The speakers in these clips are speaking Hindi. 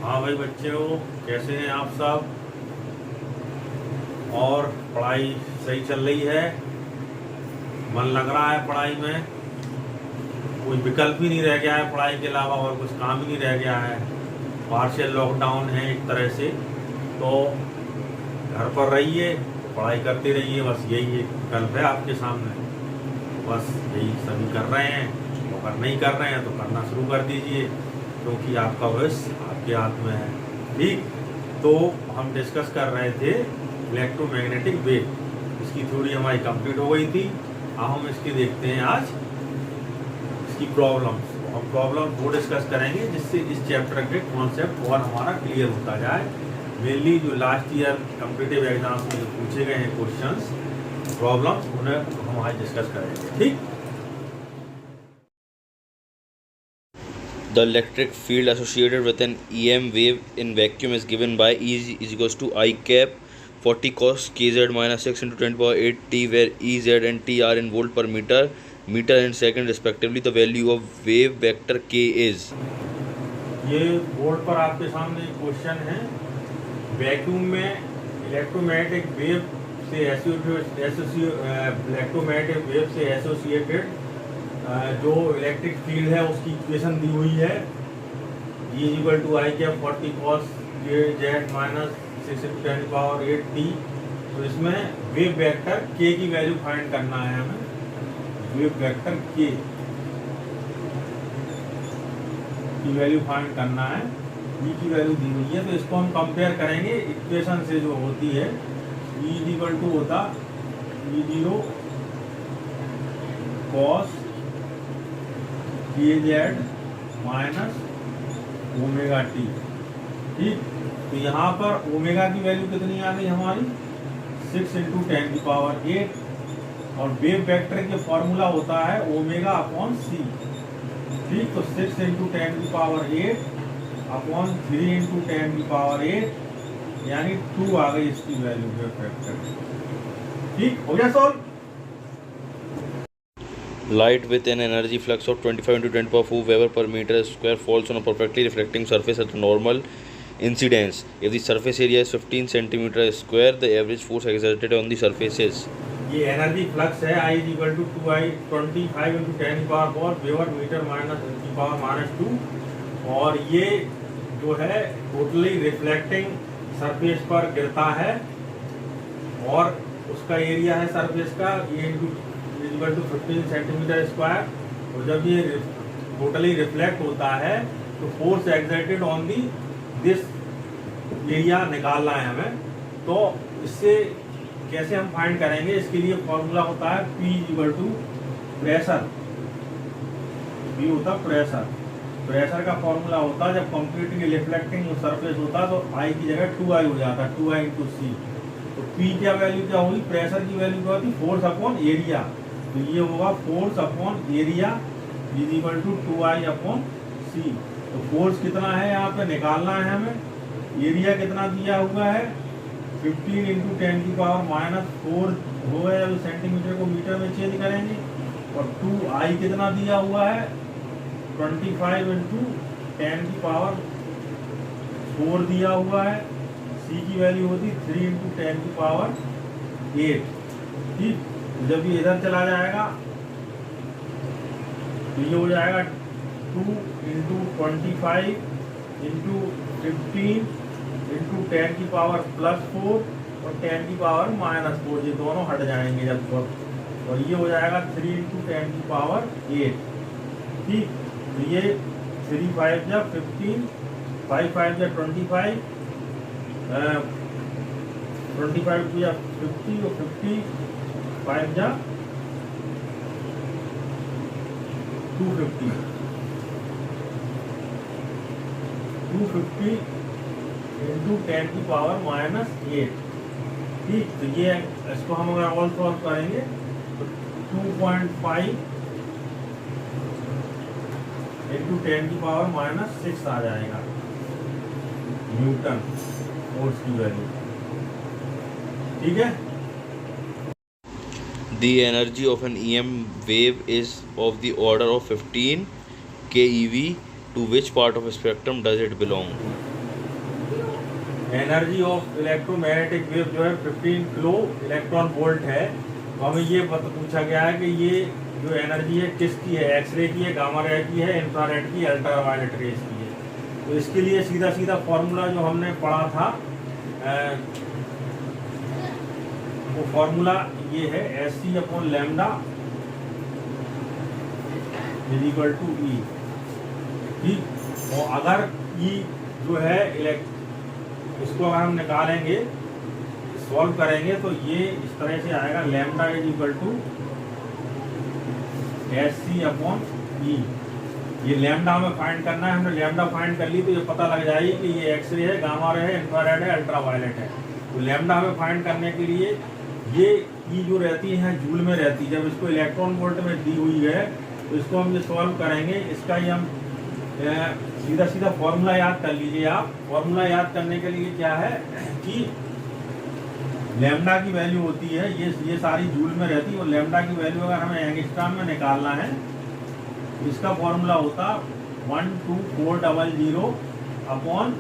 हाँ भाई बच्चों, कैसे हैं आप सब? और पढ़ाई सही चल रही है? मन लग रहा है पढ़ाई में? कोई विकल्प ही नहीं रह गया है पढ़ाई के अलावा, और कुछ काम ही नहीं रह गया है। पार्शियल लॉकडाउन है एक तरह से, तो घर पर रहिए, पढ़ाई करते रहिए, बस यही एक विकल्प है आपके सामने। बस यही सभी कर रहे हैं, अगर नहीं कर रहे हैं तो करना शुरू कर दीजिए, क्योंकि आपका भविष्य आपके हाथ में है। ठीक, तो हम डिस्कस कर रहे थे इलेक्ट्रोमैग्नेटिक वेव, इसकी थ्योरी हमारी कंप्लीट हो गई थी। अब हम इसकी देखते हैं आज इसकी प्रॉब्लम्स। हम प्रॉब्लम वो डिस्कस करेंगे जिससे इस चैप्टर के कॉन्सेप्ट और हमारा क्लियर होता जाए। मेनली जो लास्ट ईयर कम्पिटिटिव एग्जाम्स में जो पूछे गए हैं क्वेश्चंस, प्रॉब्लम्स, उन्हें हम आज डिस्कस करेंगे। ठीक, The electric field associated with an EM wave in vacuum is given by E is equals to I cap 40 cos kz minus 6 into 10 power 8 t, where E, Z and T are in volt per meter, meter and second respectively. The value of wave vector k is. ये बोर्ड पर आपके सामने क्वेश्चन है। वैक्यूम में इलेक्ट्रोमैग्नेटिक वेव से इलेक्ट्रोमैग्नेटिक वेव से एसोसिएटेड जो इलेक्ट्रिक फील्ड है उसकी इक्वेशन दी हुई है। E equal to i cap 40 cos z minus 6 into 10 power 8 t। तो इसमें वेव वेक्टर k की वैल्यू फाइंड करना है हमें। वेव वेक्टर k की वैल्यू फाइंड करना है, E की वैल्यू दी हुई है। तो इसको हम कंपेयर करेंगे इक्वेशन से जो होती है। E इक्वल टू होता E0 cos kz minus omega T. ठीक, तो यहाँ पर ओमेगा की वैल्यू कितनी आ गई हमारी? 6 into 10 की पावर 8, और वेव वेक्टर के फॉर्मूला होता है ओमेगा अपॉन सी। ठीक, तो 6 into 10 की पावर 8 अपॉन 3 into 10 की पावर 8, यानी 2 आ गई इसकी वैल्यू वेव वेक्टर। ठीक, हो गया solve. Light with an energy flux of 25 into 10 power 4 Weber per meter square falls on a perfectly reflecting surface at normal incidence. If the surface area is 15 centimeter square, the average force exerted on the surface is. ये एनर्जी फ्लक्स है। I equal to 2I 25 into 10 की पावर 4 वेबर मीटर माइनस की पावर -2, और ये जो है टोटली रिफ्लेक्टिंग सरफेस पर गिरता है, और उसका एरिया है सरफेस का ये इक्वल टू 15 सेंटीमीटर स्क्वायर। और जब ये टोटली रिफ्लेक्ट होता है तो force exerted on the this area निकालना है हमें। तो इससे कैसे हम फाइंड करेंगे? इसके लिए फॉर्मूला होता है P equal to pressure. P होता प्रेशर। प्रेशर का फॉर्मूला होता है जब कंप्लीटली रिफ्लेक्टिंग सरफेस होता है तो I की जगह 2I हो जाता है, 2I into C। तो P क्या वैल्यू क्या होगी? प्रेशर की वैल्यू क्या होती? Force upon area. तो ये होगा force upon area is equal to 2I upon C। तो फोर्स कितना है यहाँ पे निकालना है हमें। एरिया कितना दिया हुआ है? 15 into 10 की पावर -4 हो गया, अभी सेंटीमीटर को मीटर में चेंज करेंगे। और 2I कितना दिया हुआ है? 25 into 10 की पावर 4 दिया हुआ है। C की वैल्यू होती 3 into 10 की पावर 8। ठीक, जब ये इधर चला जाएगा तो ये हो जाएगा 2 into 25 into 15 into 10 की पावर +4 और 10 की पावर -4, ये दोनों हट जाएंगे जब, और ये हो जाएगा 3 into 10 की पावर 8। ठीक, तो ये 3 5 या 15, 5 5 या 25, 25 या 50 और 50 5 जा 250, 250 into 10 की पावर -8। ठीक, तो ये इसको हम अगर ऑल सॉल्व करेंगे तो 2.5 into 10 की पावर -6 आ जाएगा न्यूटन फोर्स की वैल्यू। ठीक है, The energy of an EM wave is of the order of 15 keV. To which part of a spectrum does it belong? Energy of electromagnetic wave जो है 15 किलो इलेक्ट्रॉन वोल्ट है। तो हमें ये पूछा गया है कि ये जो एनर्जी है किसकी है, एक्सरे की है, गामा रे की है, इंफ्रारेड की, अल्ट्रावायलेट रेज की है। तो इसके लिए सीधा सीधा फॉर्मूला जो हमने पढ़ा था वो फॉर्मूला ये है Sc/λ इज इक्वल टू ई। ठीक, और अगर ई जो है इसको अगर हम निकालेंगे, सॉल्व करेंगे, तो ये इस तरह से आएगा lambda is equal to Sc/E। ये लैम्डा हमें फाइंड करना है, हमने लैम्डा फाइंड कर ली तो ये पता लग जाएगी कि ये एक्सरे है, गामा रे है, इंफ्रारेड है, अल्ट्रावायलेट है। तो लैम्डा हमें फाइंड करने के लिए ये ई जो रहती है जूल में रहती है, जब इसको इलेक्ट्रॉन वोल्ट में दी हुई है तो इसको हम ये सॉल्व करेंगे, इसका ही हम सीधा सीधा फॉर्मूला याद कर लीजिए आप। फॉर्मूला याद करने के लिए क्या है कि लैम्डा की वैल्यू होती है, ये सारी जूल में रहती है, और लैम्डा की वैल्यू अगर हमें एंगस्ट्रॉम में निकालना है तो इसका फॉर्मूला होता 12400 अपॉन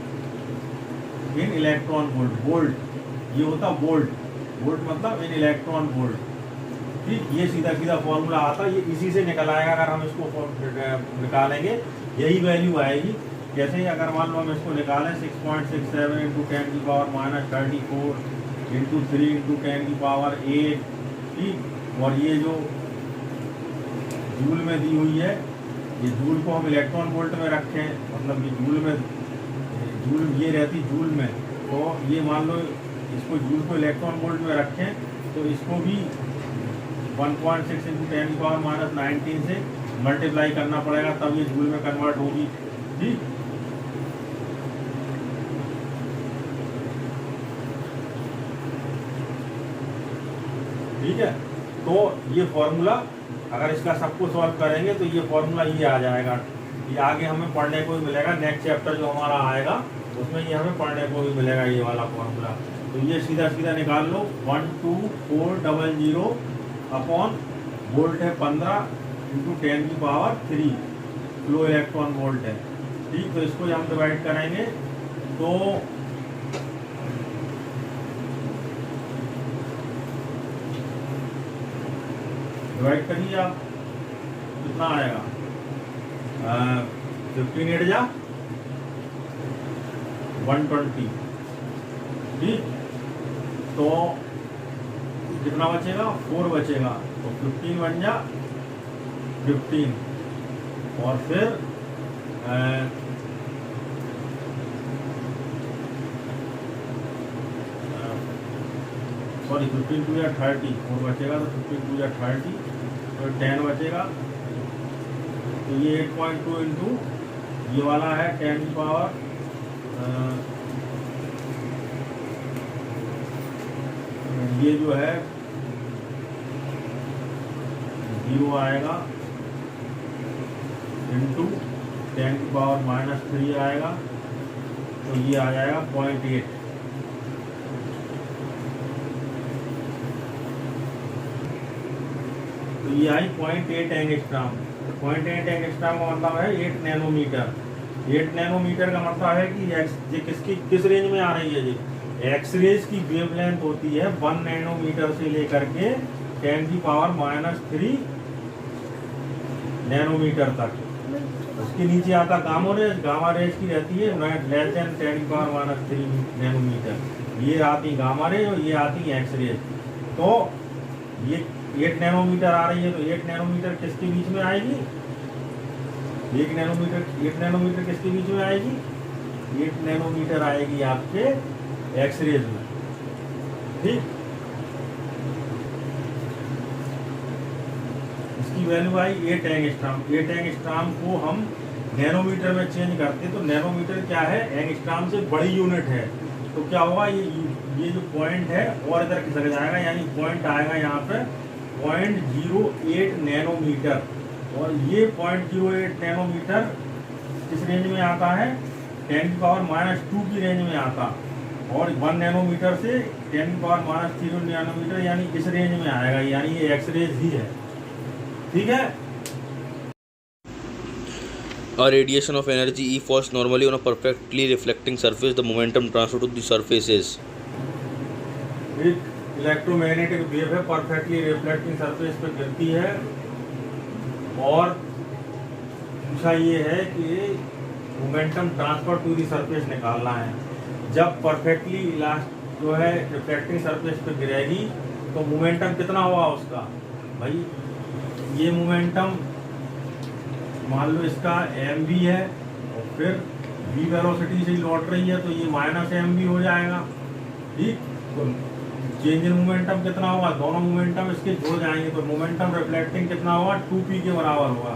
इन इलेक्ट्रॉन वोल्ट। वोल्ट ये होता वोल्ट, वोल्ट मतलब इन इलेक्ट्रॉन वोल्ट। ठीक, ये सीधा सीधा फॉर्मूला आता, ये इसी से निकल आएगा। अगर हम इसको निकालेंगे यही वैल्यू आएगी। जैसे अगर मान लो हम इसको निकालें 6.67 इंटू 10 की पावर माइनस 34 इंटू 3 इंटू 10 की पावर 8। ठीक, और ये जो जूल में दी हुई है, ये जूल को हम इलेक्ट्रॉन वोल्ट में रखें, मतलब ये जूल ये रहती जूल में, तो ये मान लो इसको जूल को इलेक्ट्रॉन वोल्ट में रखें तो इसको भी 1.6 इंटू 10 की पावर माइनस 19 से मल्टीप्लाई करना पड़ेगा, तब ये जूल में कन्वर्ट होगी। ठीक, ठीक है। तो ये फॉर्मूला अगर इसका सबको सॉल्व करेंगे तो ये फॉर्मूला ये आ जाएगा। ये आगे हमें पढ़ने को भी मिलेगा, नेक्स्ट चैप्टर जो हमारा आएगा उसमें ये हमें पढ़ने को भी मिलेगा ये वाला फॉर्मूला। तो ये सीधा सीधा निकाल लो, 12400 अपॉन वोल्ट है 15 इंटू 10 की पावर 3 किलो इलेक्ट्रॉन वोल्ट है। ठीक, तो इसको हम डिवाइड करेंगे तो डिवाइड करिए आप, कितना आएगा 15 8 जा 120। ठीक, तो कितना बचेगा 4 बचेगा, तो 15 बन जा 15, और फिर सॉरी 15 2 या 30, 4 बचेगा तो 15 2 या 30, तो 10 बचेगा। तो ये 8.2 इंटू ये वाला है 10 की पावर ये जो है 0 आएगा इंटू 10 की पावर माइनस 3 आएगा, तो ये आ जाएगा 0.8। तो ये आई 0.8 एंगस्ट्रॉम। 0.8 एंगस्ट्रॉम का मतलब है 8 नैनोमीटर। 8 नैनोमीटर का मतलब है कि ये किस रेंज में आ रही है। जी एक्सरेज की वेवलेंथ होती है 1 नैनोमीटर से लेकर के 10 की पावर माइनस 3 नैनोमीटर तक। उसके नीचे आता गामा रेज। गामा रेज की रहती है लेस देन 10 की पावर माइनस 3 नैनोमीटर। ये आती गामा रेज और ये आती एक्सरेज। तो ये 8 नैनोमीटर आ रही है, तो 8 नैनोमीटर किसके बीच में आएगी? 8 नैनोमीटर किसके बीच में आएगी? 8 नैनोमीटर आएगी आपके एक्सरेज में। ठीक, इसकी वैल्यू आई 8 एंगस्ट्रॉम। 8 एंगस्ट्रॉम को हम नैनोमीटर में चेंज करते तो नैनोमीटर क्या है? एंगस्ट्रॉम से बड़ी यूनिट है। तो क्या होगा, ये जो पॉइंट है और इधर खिसक जाएगा, यानी पॉइंट आएगा यहाँ पे 0.08 नैनोमीटर। और ये 0.08 नैनोमीटर किस रेंज में आता है? 10 की पावर माइनस 2 की रेंज में आता। और 1 नैनोमीटर से 10 की पावर माइनस 3 नैनोमीटर, यानी इस रेंज में आएगा, यानी ये एक्सरेज ही है। ठीक है। A radiation of energy E falls normally on a perfectly reflecting surface. The momentum transfer to the surface is. एक इलेक्ट्रोमैग्नेटिक वेव है, परफेक्टली रिफ्लेक्टिंग सरफेस पे गिरती है, और पूछा ये है कि momentum transfer to the surface निकालना है। जब परफेक्टली जो है रिफ्लेक्टिंग सरफेस पे गिरेगी तो मोमेंटम कितना होगा उसका, भाई ये मोमेंटम मान लो इसका एम भी है और फिर v वेलोसिटी से लौट रही है तो ये माइनस एम भी हो जाएगा, ठीक। तो चेंज इन मोमेंटम कितना होगा, दोनों मोमेंटम इसके जुड़ जाएंगे तो मोमेंटम रिफ्लेक्टिंग कितना होगा, 2p के बराबर होगा।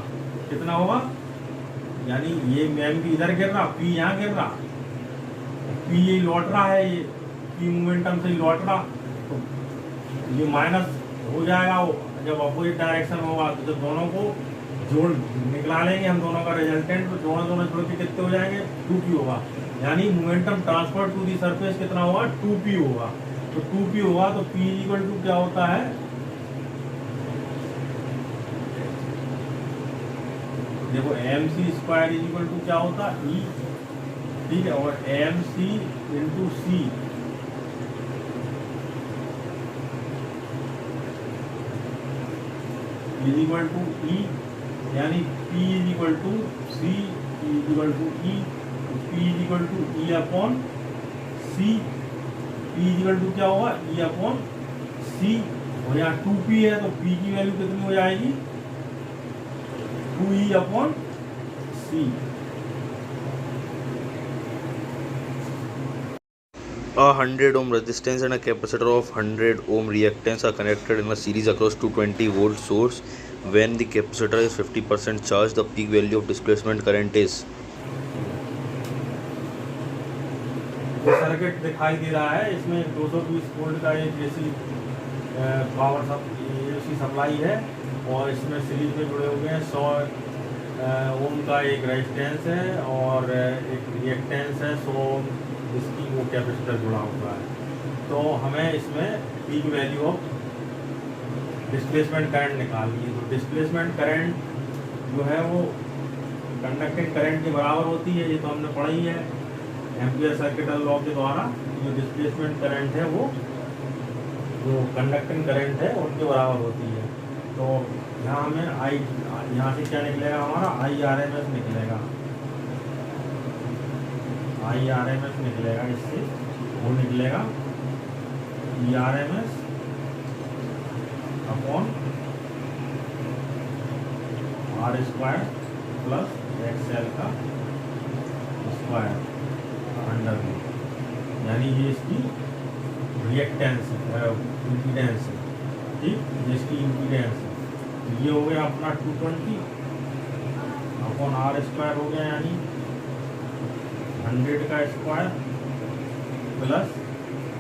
कितना होगा, यानी ये एम भी इधर गिर रहा, p यहाँ गिर रहा, p ये लौट रहा है, ये p मोमेंटम से लौट रहा, तो ये माइनस हो जाएगा वो जब अपोजिट डायरेक्शन होगा। तो जब दोनों को जोड़ निकला लेंगे हम दोनों का रिजल्टेंट, तो दोनों जोड़ के कितने हो जाएंगे, 2p होगा। यानी momentum transfer to the surface कितना होगा, 2p होगा। तो 2p होगा तो p इक्वल टू क्या होता है, देखो mc स्क्वायर इक्वल टू क्या होता है, e, ठीक है, और mc into c is equal to E, यानी P is equal to C is equal to E, P is equal to E upon C, P is equal to क्या होगा, E अपॉन C, और यहाँ 2P है तो P की वैल्यू कितनी हो जाएगी, 2E upon C। A 100 ohm resistance and a capacitor of 100 ohm reactance are connected in a series across 220 volt source. When the capacitor is 50% charged, the peak value of displacement current is. जो सर्किट दिखाई दे रहा है इसमें 220 वोल्ट का एक एसी पावर एसी सप्लाई है, और इसमें सीरीज में जुड़े हुए हैं 100 ओम का एक रेजिस्टेंस है और एक रिएक्टेंस है 100 ओम, इसकी वो कैपेसिटर जुड़ा हुआ है। तो हमें इसमें peak value of displacement current निकालनी है। तो डिस्प्लेसमेंट करंट जो है वो कंडक्टिंग करंट के बराबर होती है, ये तो हमने पढ़ा ही है एम्पियर सर्किटल लॉ के द्वारा। जो डिस्प्लेसमेंट करंट है वो जो कंडक्टिंग करंट है उनके बराबर होती है। तो यहाँ हमें यहाँ से क्या निकलेगा, हमारा IRMS निकलेगा, IRMS निकलेगा, इससे वो निकलेगा ERMS upon R square plus XL का स्क्वायर अंडर रूट, यानी ये इसकी रिएक्टेंस इम्पीडेंस है, ठीक, जिसकी इम्पीडेंस है। तो ये हो गया अपना 220 अपॉन R स्क्वायर हो गया, यानी 100 का स्क्वायर प्लस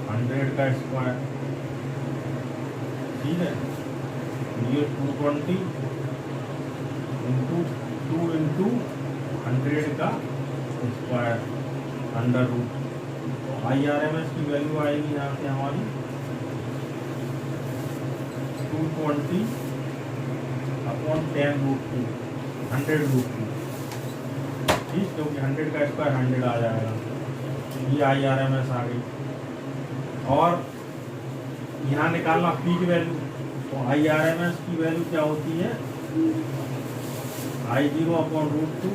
100 का स्क्वायर, ठीक है। ये 220 इंटू 2 इंटू 100 का स्क्वायर अंडर रूट। तो IRMS की वैल्यू आएगी यहाँ से हमारी 220 अपॉन 10 रूट 2, 100 रूट 2, ठीक, क्योंकि 100 का स्क्वायर 100 आ जाएगा। ये IRMS आ गई, और यहाँ निकालना पी की वैल्यू। तो IRMS की वैल्यू क्या होती है, I0 अपॉन रूट 2।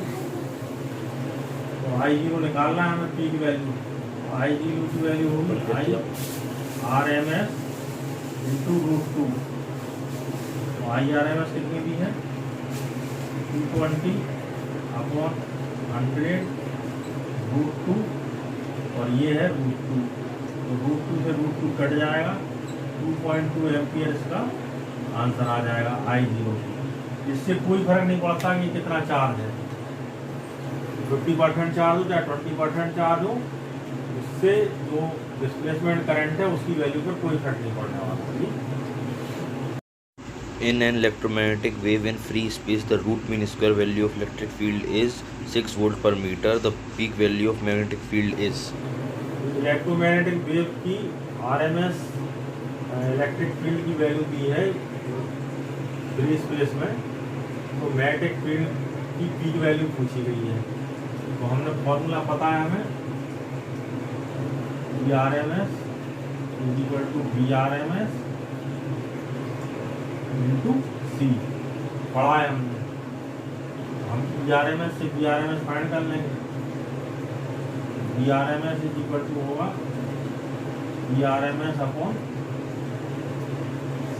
तो I0 निकालना है हमें पी की वैल्यू, I0 की वैल्यू होगी IRMS इंटू रूट 2। तो IRMS कितनी दी है, 220 अपॉन 100 रूट 2, और ये है रूट 2। तो रूट 2 से रूट 2 कट जाएगा, 2.2 एम्पियर इसका आंसर आ जाएगा I0। इससे कोई फर्क नहीं पड़ता कि कितना चार्ज है, 50% चार्ज हो चाहे 20% चार्ज हो, इससे जो डिस्प्लेसमेंट करंट है उसकी वैल्यू पर कोई फर्क नहीं पड़ने वाला। In an electromagnetic wave in free space, the root mean square value of electric field is 6 volt per meter. The peak value of magnetic field is. Electromagnetic wave की RMS इलेक्ट्रिक फील्ड की वैल्यू दी है फ्री स्पेस में। तो मैग्नेटिक फील्ड की पीक वैल्यू पूछी गई है। तो हमने फॉर्मूला पता है हमें, VRMS is equal to VRMS into C, पढ़ा है हमने। हम VRMS से VRMS फाइंड कर लेंगे। VRMS इज इक्वल टू होगा VRMS अपॉन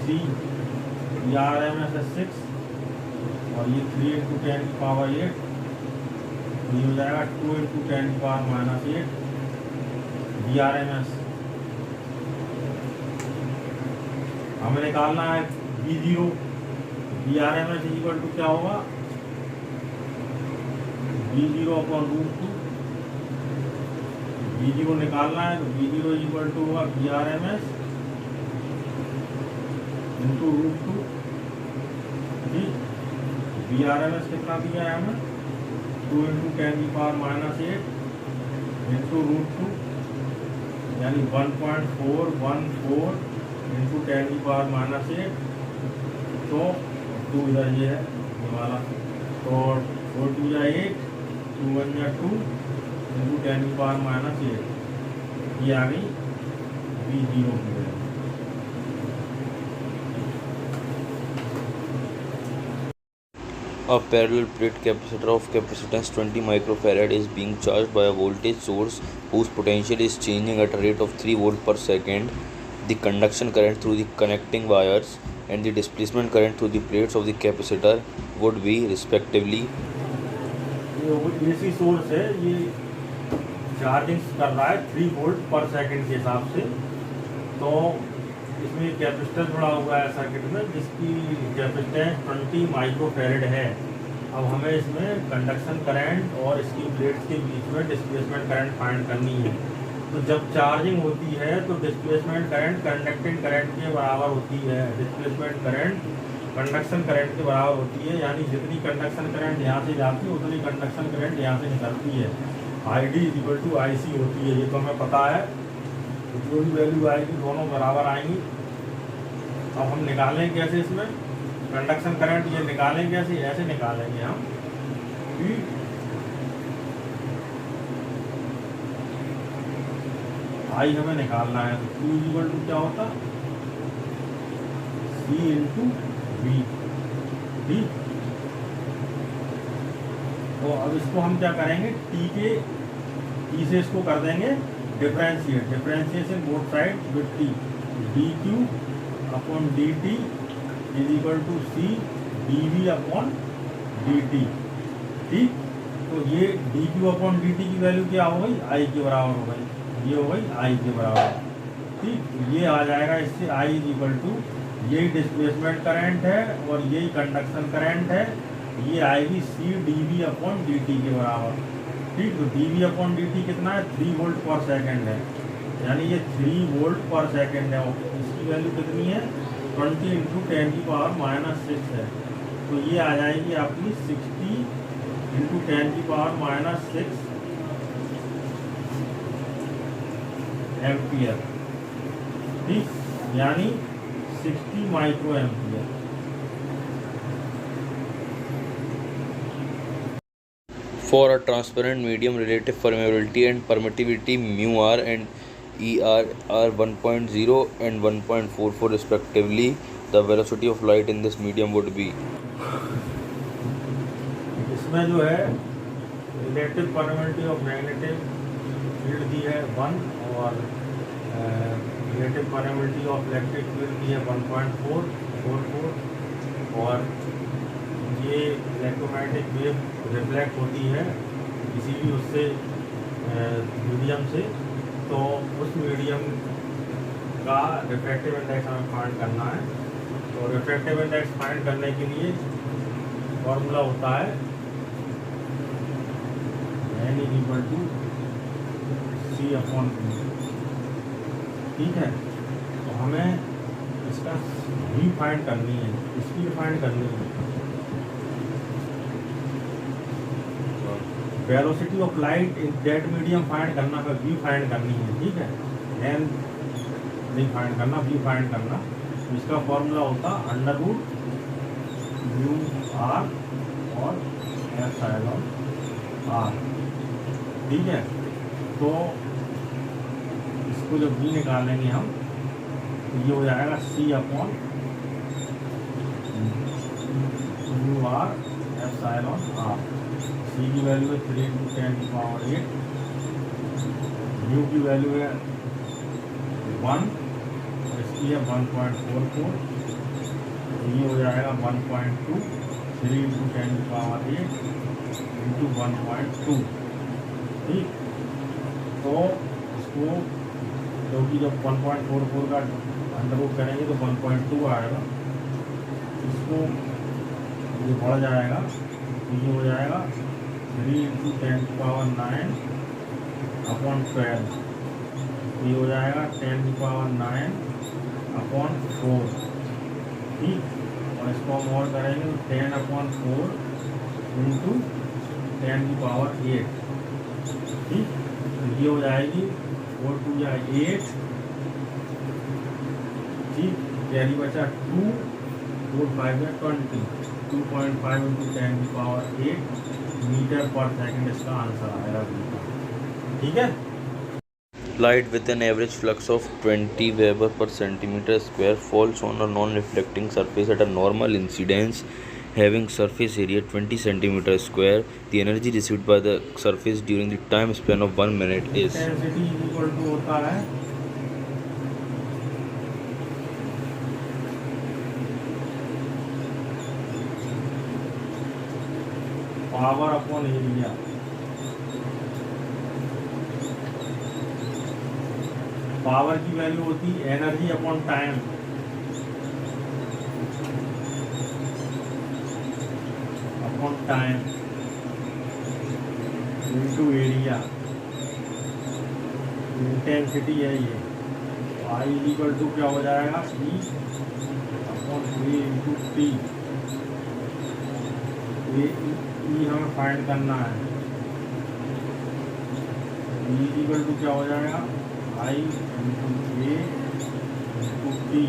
C, VRMS है 6 और ये 3 इंटू 10 की पावर 8, ये हो जाएगा 2 इंटू 10 की पावर माइनस 8 VRMS। हमें निकालना है V0। VRMS is equal to क्या होगा, V0 अपॉन √2। V0 निकालना है तो V0 इज इक्वल टू होगा VRMS इंटू √2। ठीक, VRMS कितना दिया है हमें, 2 इंटू 10 की पावर माइनस 8 इंटू √2, यानी 1.414 इंटू 10 की पावर माइनस 8। तो 2 इधर ये है ये वाला, तो 4 2 या 8, 2 1 या 2 इंटू 10 की पावर माइनस 8, ये आ गई V0 की value. A parallel plate capacitor of capacitance 20 microfarad is being charged by a voltage source whose potential is changing at a rate of 3 volt per second. The conduction current through the connecting wires and the displacement current through the plates of the capacitor would be respectively. ये AC सोर्स है, ये चार्जिंग कर रहा है 3 वोल्ट पर सेकंड के हिसाब से। तो इसमें कैपेसिटर जुड़ा हुआ है सर्किट में, जिसकी कैपेसिटेंस 20 माइक्रोफैरड है। अब हमें इसमें कंडक्शन करंट और इसकी प्लेट्स के बीच में डिस्प्लेसमेंट करंट फाइंड करनी है। तो जब चार्जिंग होती है तो डिस्प्लेसमेंट करंट कंडक्टिंग करंट के बराबर होती है, डिस्प्लेसमेंट करंट कंडक्शन करंट के बराबर होती है। यानी जितनी कंडक्शन करंट यहाँ से जाती है उतनी कंडक्शन करंट यहाँ से निकलती है। ID is equal to IC होती है, ये तो हमें पता है। जो भी वैल्यू आएगी दोनों बराबर आएंगी। अब हम निकालें कैसे इसमें कंडक्शन करंट, ये निकालें कैसे, ऐसे निकालेंगे हम कि I हमें निकालना है तो Q इक्वल टू क्या होता, C इंटू V। ठीक, तो अब इसको हम क्या करेंगे, T से इसको कर देंगे differentiate, differentiation both side with T, dQ upon dt is equal to C dV upon dt। ठीक, तो ये dQ अपॉन dt की वैल्यू क्या हो गई, I के बराबर हो गई, ये हो गई I के बराबर। ठीक, तो ये आ जाएगा इससे I इज इक्वल टू, यही डिस्प्लेसमेंट करंट है और यही कंडक्शन करंट है, ये आएगी C dV अपॉन dt के बराबर। ठीक, तो dV अपॉन dt कितना है, 3 वोल्ट पर सेकेंड है, यानी ये 3 वोल्ट पर सेकेंड है। इसकी वैल्यू कितनी है, 20 इंटू 10 की पावर माइनस 6 है। तो ये आ जाएगी आपकी 60 इंटू 10 की पावर माइनस 6 एम्पियर। ठीक, यानी 60 micro ampere. For a transparent medium, relative permeability and permittivity mu r and ER are 1.0 and 1.44 respectively. The velocity of light in this medium would be. इसमें जो है relative permeability of magnetic field दी है 1 और relative permeability of electric field दी है 1.444 और ये इलेक्ट्रोमैग्नेटिक वेव रिफ्लेक्ट होती है किसी भी उससे मीडियम से, तो उस मीडियम का रिफ्रैक्टिव इंडेक्स हमें फाइंड करना है। तो रिफ्रैक्टिव इंडेक्स फाइंड करने के लिए फॉर्मूला होता है n is equal to C upon V। ठीक है, तो हमें इसका V फाइंड करनी है, स्पीड फाइंड करनी है। Velocity of light in that medium find करना है, V फाइंड करनी है। ठीक है, n नहीं फाइंड करना, V फाइंड करना। इसका फॉर्मूला होता अंडर रूट म्यू r और एप्सिलॉन आर। ठीक है, तो इसको जब भी निकालेंगे हम तो ये हो जाएगा C upon U R epsilon R. C की वैल्यू है 3 × 10⁸, यू की वैल्यू है 1 और इसकी है 1.44, ये हो जाएगा 1.2, 3 × 10⁸ इंटू 1.2। ठीक, तो इसको क्योंकि जब 1.44 का अंडरवुड करेंगे तो 1.2 आएगा, इसको ये बढ़ जाएगा तो ये हो जाएगा 3 × 10⁹ अपॉन 12, ये हो जाएगा 10⁹ अपॉन 4। ठीक, और इसको हम और करेंगे तो 10/4 इंटू 10⁸। ठीक, तो ये हो जाएगी 4 × 2 = 8। ठीक, कैरी बचा 2, 4 × 5 = 20, 2.5 × 10⁸ मीटर पर सेकंड इसका आंसर आएगा। ठीक है, Light with an average flux of 20 Weber per centimeter square falls on a non-reflecting surface at a normal incidence having surface area 20 centimeter square. The energy received by the surface during the time span of 1 minute is। Intensity equal to होता है पावर अपॉन एरिया। पावर की वैल्यू होती है energy upon time. Upon time into area. Intensity है ये, आई इक्वल टू क्या हो जाएगा, ई अपॉन 3 इंटू टी। ये ई हमें फाइंड करना है। ई इक्वल टू क्या हो जाएगा, आई इंटू ए इंटू टी।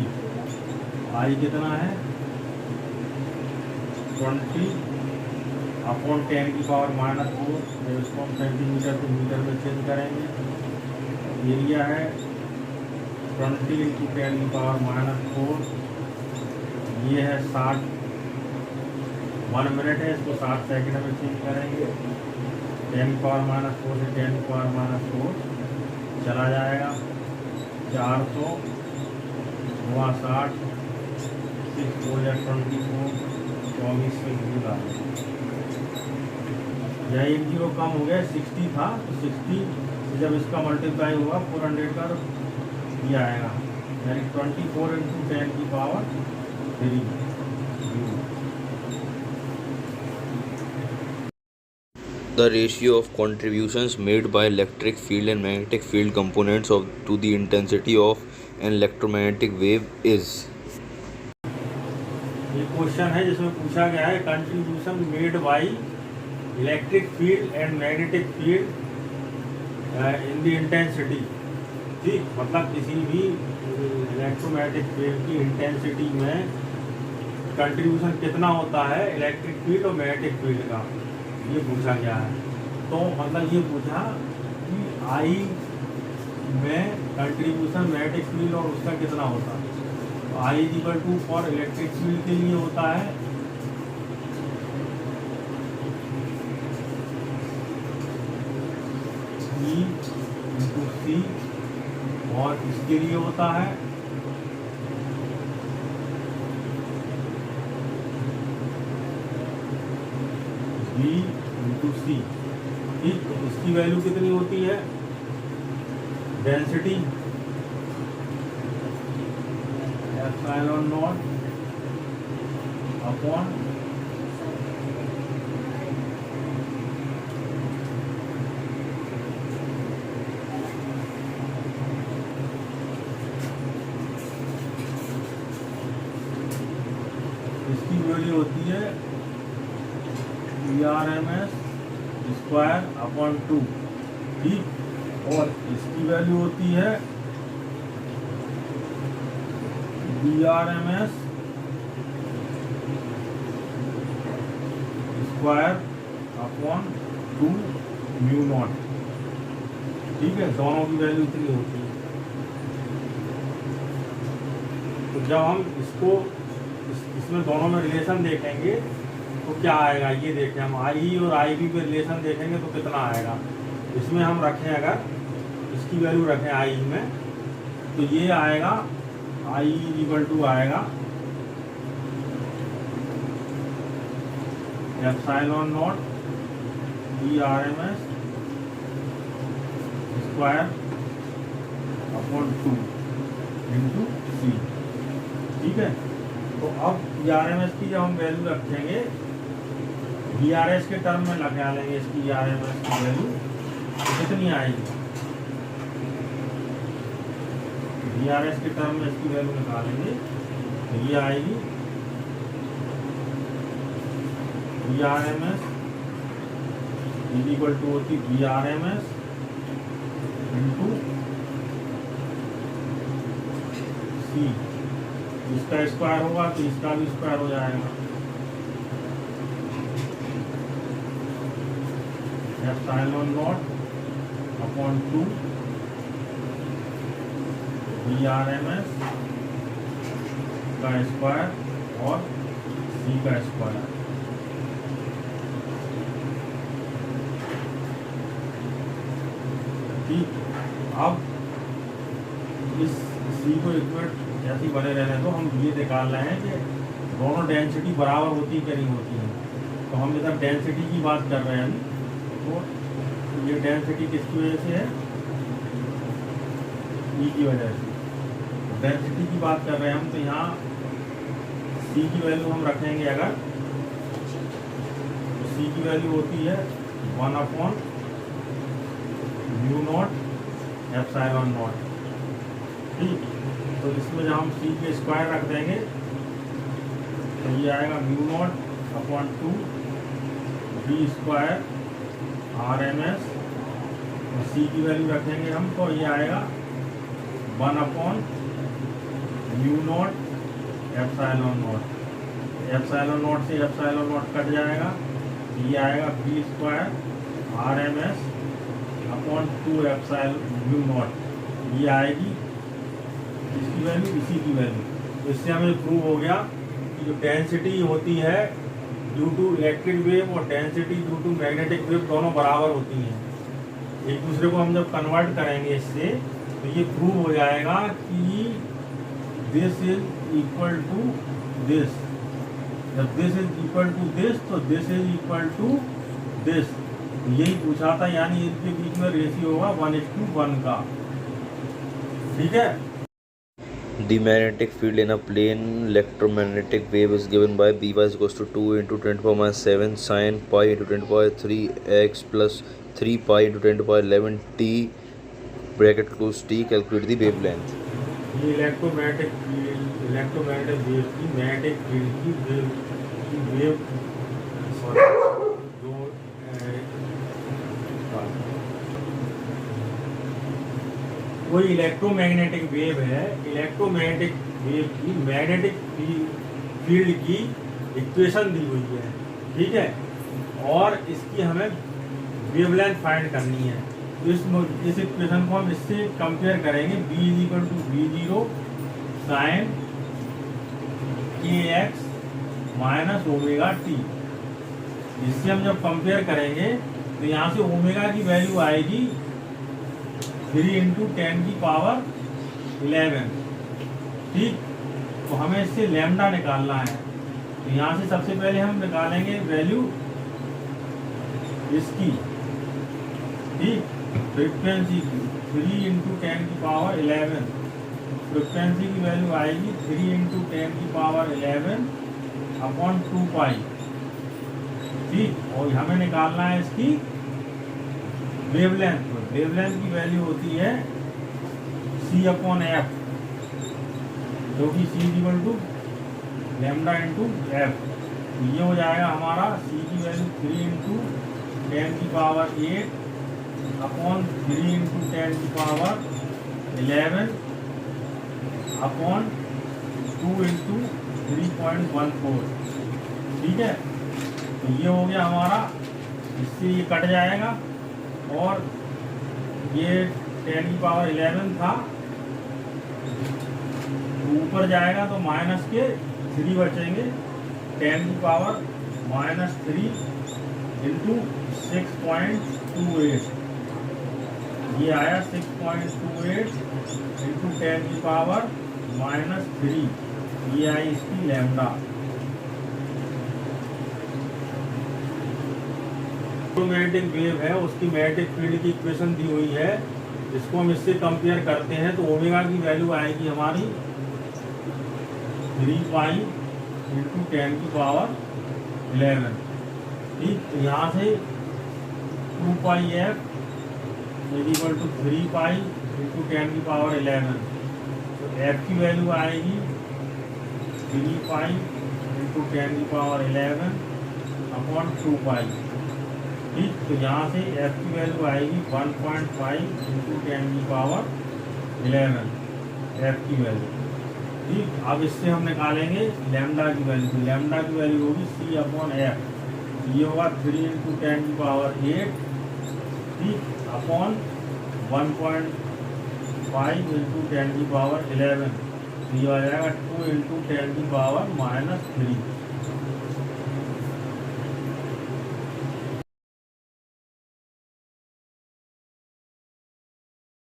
आई कितना है 20 अपॉन 10⁻⁴। इसको हम सेंटीमीटर टू मीटर में चेंज करेंगे। एरिया है 20 इंटू 10⁻⁴। ये है 60, 1 मिनट है, इसको 60 सेकंड में चेंज करेंगे। 10⁻⁴ से 10⁻⁴ चला जाएगा 400 × 60, 6 × 4 = 24, 24 से गुणा। यह 1 0 कम हो गया, 60 था तो 60 से जब इसका मल्टीप्लाई हुआ 400 का ये आएगा, यानी 24 × 10⁻³ joule. The ratio of contributions made by electric field and magnetic field components to the intensity of an electromagnetic wave is। ये क्वेश्चन है जिसमें पूछा गया है contribution made by electric field and magnetic field in the intensity. ठीक, मतलब किसी भी इलेक्ट्रोमैग्नेटिक फील्ड की इंटेंसिटी में कंट्रीब्यूशन कितना होता है इलेक्ट्रिक फील्ड और मैग्नेटिक फील्ड का, ये पूछा गया है। तो मतलब ये पूछा कि आई में कंट्रीब्यूशन मैग्नेटिक फील्ड और उसका कितना होता है। तो I equal to for electric field के लिए होता है ई इंटू सी, और इसके लिए होता है बी इंटू सी। ठीक, तो इसकी वैल्यू कितनी होती है, डेंसिटी ε0 अपॉन इसकी वैल्यू होती है Vrms²/2। ठीक, और इसकी वैल्यू होती है Vrms² अपॉन 2 म्यू नॉट। ठीक है, दोनों की वैल्यू इतनी होती है। तो जब हम इसको इसमें दोनों में रिलेशन देखेंगे तो क्या आएगा, ये देखें हम आई और आई बी पे रिलेशन देखेंगे तो कितना आएगा। इसमें हम रखें, अगर इसकी वैल्यू रखें आई में, तो ये आएगा आई इक्वल टू आएगा epsilon not PRMS square upon 2 into c. ठीक है, तो अब PRMS की जब हम वैल्यू रखेंगे, VRS के टर्म में लगा लेंगे इसकी PRMS की वैल्यू, तो कितनी आएगी, VRS के टर्म में इसकी वैल्यू निकालेंगे तो ये आएगी VRMS इक्वल टू होती VRMS इंटू सी। इसका स्क्वायर होगा तो इसका भी स्क्वायर हो जाएगा, एप्सिलॉन नॉट अपॉन 2 VRMS का स्क्वायर और सी का स्क्वायर। ठीक, अब इस सी को इक्वेट ऐसे ही बने रहने तो हम ये निकाल रहे हैं कि दोनों डेंसिटी बराबर होती कि नहीं होती है। तो हम इधर डेंसिटी की बात कर रहे हैं अभी, तो ये डेंसिटी किसकी वजह से है, ई की वजह से। डेंसिटी की बात कर रहे हैं हम, तो यहाँ सी की वैल्यू हम रखेंगे अगर, तो सी की वैल्यू होती है 1 upon mu naught epsilon not. ठीक, तो इसमें जब हम सी के स्क्वायर रख देंगे तो ये आएगा mu naught upon 2 B square RMS, और सी की वैल्यू रखेंगे हम तो ये आएगा 1 upon mu naught epsilon naught. Epsilon naught से एप्सिलॉन नॉट कट जाएगा, ये आएगा B square RMS upon 2 epsilon mu naught. ये आएगी इसकी वैल्यू, इसी की वैल्यू। तो इससे हमें प्रूव हो गया कि जो डेंसिटी होती है ड्यू टू इलेक्ट्रिक वेव और density due to magnetic wave दोनों बराबर होती हैं। एक दूसरे को हम जब कन्वर्ट करेंगे इससे, तो ये प्रूव हो जाएगा कि this is equal to this. जब this is equal to this तो this is equal to this. यही पूछा था, यानी इनके बीच में रेशियो होगा 1:1 का। ठीक है, The magnetic field in a plane electromagnetic wave is given by By is equals to 2 into 10 to the power 7 sin pi into 10 to the power 3 x plus 3 pi into 10 to the power 11 t bracket close t. Calculate the wavelength. ये इलेक्ट्रोमैग्नेटिक वेव की मैग्नेटिक फील्ड की वेव जो कोई इलेक्ट्रोमैग्नेटिक वेव है, इलेक्ट्रोमैग्नेटिक वेव की मैग्नेटिक फील्ड की इक्वेशन दी हुई है। ठीक है, और इसकी हमें वेवलेंथ फाइंड करनी है। तो इस इक्वेशन को हम इससे कंपेयर करेंगे, B is equal to V0 sine kx minus omega t. इससे हम जब कंपेयर करेंगे तो यहाँ से ओमेगा की वैल्यू आएगी 3 इंटू 10 की पावर 11। ठीक, तो हमें इससे लैम्डा निकालना है। तो यहाँ से सबसे पहले हम निकालेंगे वैल्यू इसकी, ठीक, फ्रिक्वेंसी की 3 इंटू 10 की पावर 11। फ्रिक्वेंसी की वैल्यू आएगी 3 इंटू 10 की पावर 11 अपॉन 2 पाई। ठीक, और हमें निकालना है इसकी वेवलेंथ। वेवलेंथ की वैल्यू होती है C अपॉन एफ, जो कि C equal to lambda into f. ये हो जाएगा हमारा C की वैल्यू 3 इंटू 10 की पावर 8 अपॉन 3 इंटू 10 की पावर 11 अपॉन 2 इंटू 3.14। ठीक है, तो ये हो गया हमारा इससे ये कट जाएगा और ये 10 की पावर 11 था, ऊपर जाएगा तो माइनस के 3 बचेंगे। 10 की पावर -3 इंटू 6.28, ये आया 6.28 इंटू 10 की पावर -3, ये आई इसकी लैम्डा। मैग्नेटिक वेव है, उसकी मैग्नेटिक फील्ड की इक्वेशन दी हुई है, इसको हम इससे कंपेयर करते हैं तो ओमेगा की वैल्यू आएगी हमारी 3 पाई इंटू 10 की पावर 11। ठीक, तो यहाँ से 2 pi f equal to 3 pi into 10 की पावर 11, तो एफ की वैल्यू आएगी 3 पाई इंटू 10 की पावर 11 अपॉन 2 पाई। ठीक, तो यहाँ से एफ की वैल्यू आएगी 1.5 इंटू 10 की पावर 11, एफ की वैल्यू। ठीक, अब इससे हम निकालेंगे लैम्डा की वैल्यू। लैम्डा की वैल्यू होगी सी अपॉन एफ, ये होगा 3 इंटू 10 की पावर 8, ठीक, अपॉन 1.5 इंटू 10 की पावर 11, ये आ जाएगा 2 इंटू 10 की पावर -3।